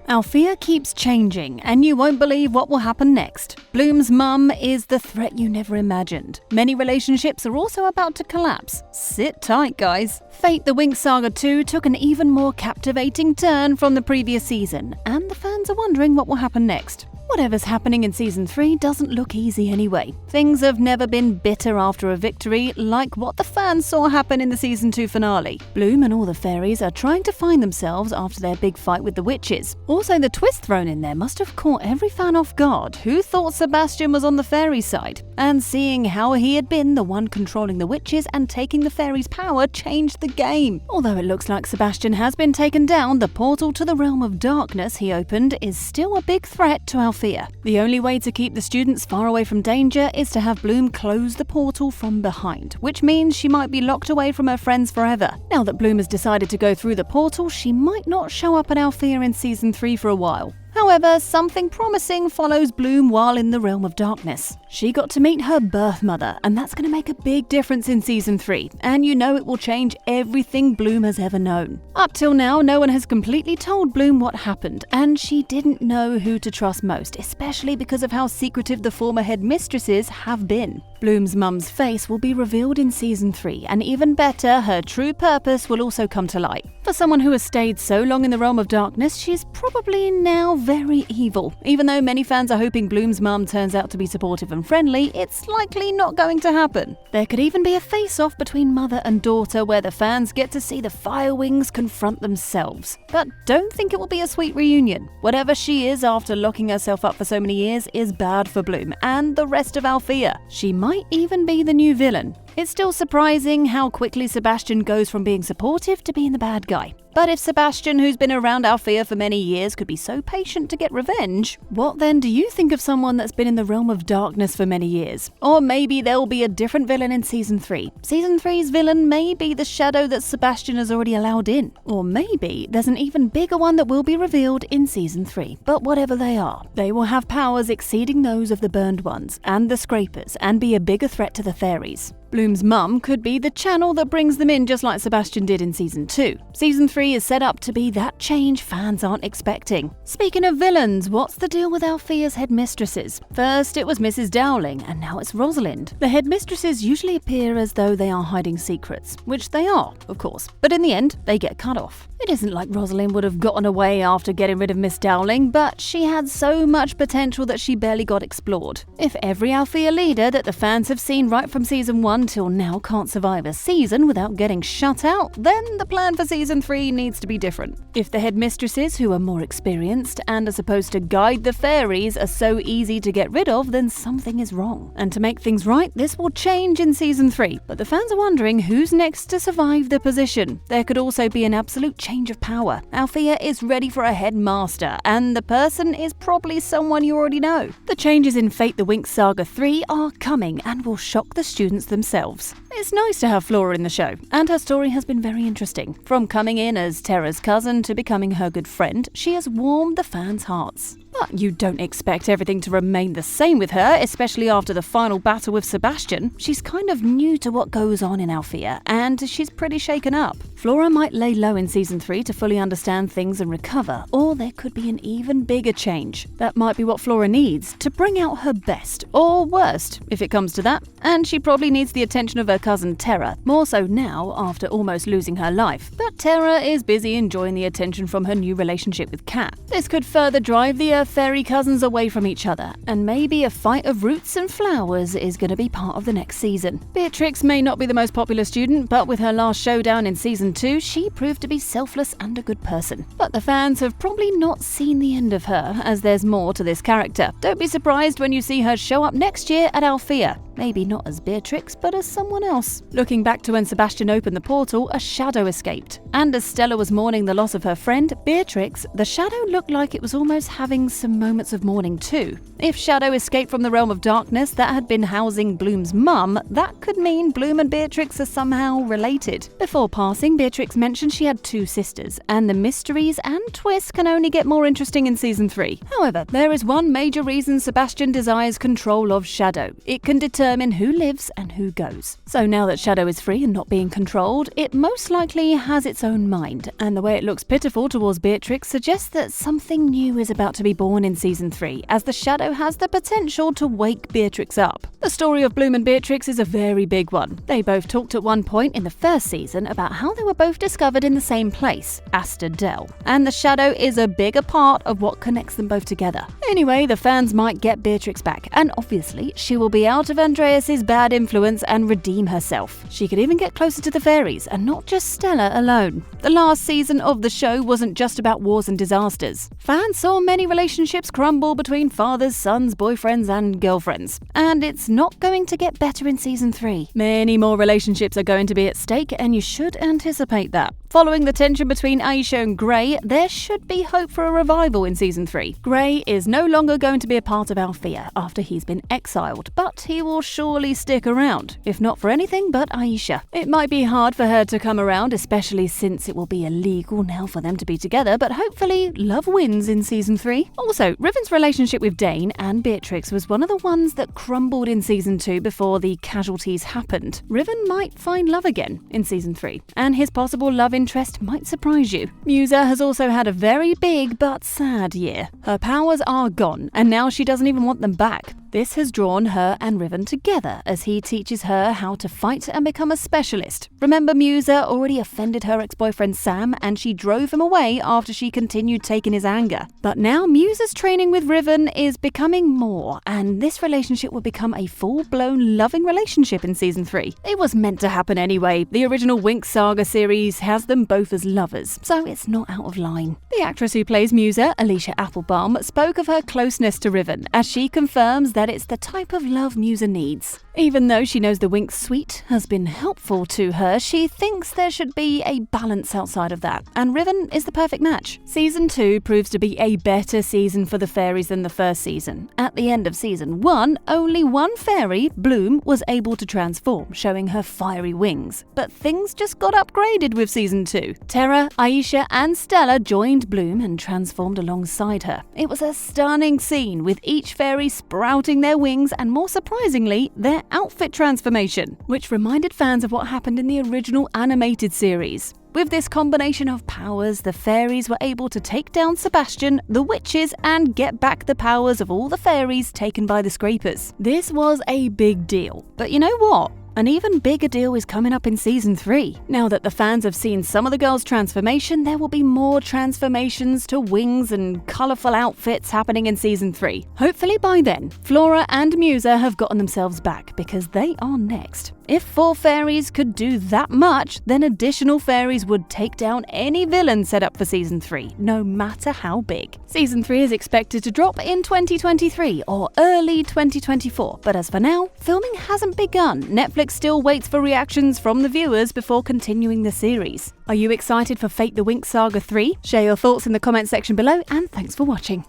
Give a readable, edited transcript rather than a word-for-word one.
Althea keeps changing, and you won't believe what will happen next. Bloom's mum is the threat you never imagined. Many relationships are also about to collapse. Sit tight, guys. Fate the Winx Saga 2 took an even more captivating turn from the previous season, and the fans are wondering what will happen next. Whatever's happening in Season 3 doesn't look easy anyway. Things have never been bitter after a victory, like what the fans saw happen in the Season 2 finale. Bloom and all the fairies are trying to find themselves after their big fight with the witches. Also, the twist thrown in there must have caught every fan off guard who thought Sebastian was on the fairies' side. And seeing how he had been the one controlling the witches and taking the fairies' power changed the game. Although it looks like Sebastian has been taken down, the portal to the realm of darkness he opened is still a big threat to Althea. The only way to keep the students far away from danger is to have Bloom close the portal from behind, which means she might be locked away from her friends forever. Now that Bloom has decided to go through the portal, she might not show up at Althea in Season 3 for a while. However, something promising follows Bloom while in the realm of darkness. She got to meet her birth mother, and that's going to make a big difference in Season 3, and you know it will change everything Bloom has ever known. Up till now, no one has completely told Bloom what happened, and she didn't know who to trust most, especially because of how secretive the former headmistresses have been. Bloom's mum's face will be revealed in Season 3, and even better, her true purpose will also come to light. For someone who has stayed so long in the realm of darkness, she's probably now very evil. Even though many fans are hoping Bloom's mum turns out to be supportive and friendly, it's likely not going to happen. There could even be a face-off between mother and daughter where the fans get to see the Firewings confront themselves. But don't think it will be a sweet reunion. Whatever she is after locking herself up for so many years is bad for Bloom and the rest of Althea. She might even be the new villain. It's still surprising how quickly Sebastian goes from being supportive to being the bad guy. But if Sebastian, who's been around Althea for many years, could be so patient to get revenge, what then do you think of someone that's been in the realm of darkness for many years? Or maybe there'll be a different villain in Season 3. Season 3's villain may be the shadow that Sebastian has already allowed in. Or maybe there's an even bigger one that will be revealed in Season 3. But whatever they are, they will have powers exceeding those of the burned ones and the scrapers and be a bigger threat to the fairies. Bloom's mum could be the channel that brings them in, just like Sebastian did in Season 2. Season 3 is set up to be that change fans aren't expecting. Speaking of villains, what's the deal with Althea's headmistresses? First it was Mrs. Dowling, and now it's Rosalind. The headmistresses usually appear as though they are hiding secrets, which they are, of course, but in the end, they get cut off. It isn't like Rosalind would have gotten away after getting rid of Miss Dowling, but she had so much potential that she barely got explored. If every Althea leader that the fans have seen right from Season 1 till now can't survive a season without getting shut out, then the plan for Season 3 needs to be different. If the headmistresses, who are more experienced and are supposed to guide the fairies, are so easy to get rid of, then something is wrong. And to make things right, this will change in Season 3, but the fans are wondering who's next to survive the position. There could also be an absolute change of power. Althea is ready for a headmaster, and the person is probably someone you already know. The changes in Fate the Winx Saga 3 are coming and will shock the students themselves. It's nice to have Flora in the show, and her story has been very interesting. From coming in as Terra's cousin to becoming her good friend, she has warmed the fans' hearts. But you don't expect everything to remain the same with her, especially after the final battle with Sebastian. She's kind of new to what goes on in Althea, and she's pretty shaken up. Flora might lay low in Season 3 to fully understand things and recover, or there could be an even bigger change. That might be what Flora needs to bring out her best, or worst, if it comes to that. And she probably needs the attention of her cousin Terra, more so now after almost losing her life. But Terra is busy enjoying the attention from her new relationship with Kat. This could further drive the fairy cousins away from each other, and maybe a fight of roots and flowers is going to be part of the next season. Beatrix may not be the most popular student, but with her last showdown in Season 2, she proved to be selfless and a good person. But the fans have probably not seen the end of her, as there's more to this character. Don't be surprised when you see her show up next year at Althea. Maybe not as Beatrix, but as someone else. Looking back to when Sebastian opened the portal, a shadow escaped. And as Stella was mourning the loss of her friend, Beatrix, the shadow looked like it was almost having some moments of mourning too. If Shadow escaped from the realm of darkness that had been housing Bloom's mum, that could mean Bloom and Beatrix are somehow related. Before passing, Beatrix mentioned she had two sisters, and the mysteries and twists can only get more interesting in Season 3. However, there is one major reason Sebastian desires control of Shadow. It can determine determine who lives and who goes. So now that Shadow is free and not being controlled, it most likely has its own mind, and the way it looks pitiful towards Beatrix suggests that something new is about to be born in Season 3, as the Shadow has the potential to wake Beatrix up. The story of Bloom and Beatrix is a very big one. They both talked at one point in the first season about how they were both discovered in the same place, Aster Dell, and the Shadow is a bigger part of what connects them both together. Anyway, the fans might get Beatrix back, and obviously she will be out of Andreas's bad influence and redeem herself. She could even get closer to the fairies, and not just Stella alone. The last season of the show wasn't just about wars and disasters. Fans saw many relationships crumble between fathers, sons, boyfriends, and girlfriends. And it's not going to get better in Season 3. Many more relationships are going to be at stake, and you should anticipate that. Following the tension between Aisha and Grey, there should be hope for a revival in Season 3. Grey is no longer going to be a part of Althea after he's been exiled, but he will surely stick around, if not for anything but Aisha. It might be hard for her to come around, especially since it will be illegal now for them to be together, but hopefully love wins in Season 3. Also, Riven's relationship with Dane and Beatrix was one of the ones that crumbled in Season 2 before the casualties happened. Riven might find love again in Season 3, and his possible love interest might surprise you. Musa has also had a very big but sad year. Her powers are gone, and now she doesn't even want them back. This has drawn her and Riven together as he teaches her how to fight and become a specialist. Remember, Musa already offended her ex-boyfriend Sam, and she drove him away after she continued taking his anger. But now Musa's training with Riven is becoming more, and this relationship will become a full-blown loving relationship in Season 3. It was meant to happen anyway. The original Winx Saga series has them both as lovers, so it's not out of line. The actress who plays Musa, Alicia Applebaum, spoke of her closeness to Riven, as she confirms that it's the type of love Musa needs. Even though she knows the Winx suite has been helpful to her, she thinks there should be a balance outside of that, and Riven is the perfect match. Season 2 proves to be a better season for the fairies than the first season. At the end of Season 1, only one fairy, Bloom, was able to transform, showing her fiery wings. But things just got upgraded with Season 2. Terra, Aisha, and Stella joined Bloom and transformed alongside her. It was a stunning scene, with each fairy sprouting their wings and, more surprisingly, their outfit transformation, which reminded fans of what happened in the original animated series. With this combination of powers, the fairies were able to take down Sebastian, the witches, and get back the powers of all the fairies taken by the Scrapers. This was a big deal. But you know what? An even bigger deal is coming up in Season 3. Now that the fans have seen some of the girls' transformation, there will be more transformations to wings and colourful outfits happening in Season 3. Hopefully by then, Flora and Musa have gotten themselves back, because they are next. If 4 fairies could do that much, then additional fairies would take down any villain set up for Season 3, no matter how big. Season 3 is expected to drop in 2023 or early 2024, but as for now, filming hasn't begun. Netflix still waits for reactions from the viewers before continuing the series. Are you excited for Fate the Winx Saga 3? Share your thoughts in the comment section below, and thanks for watching.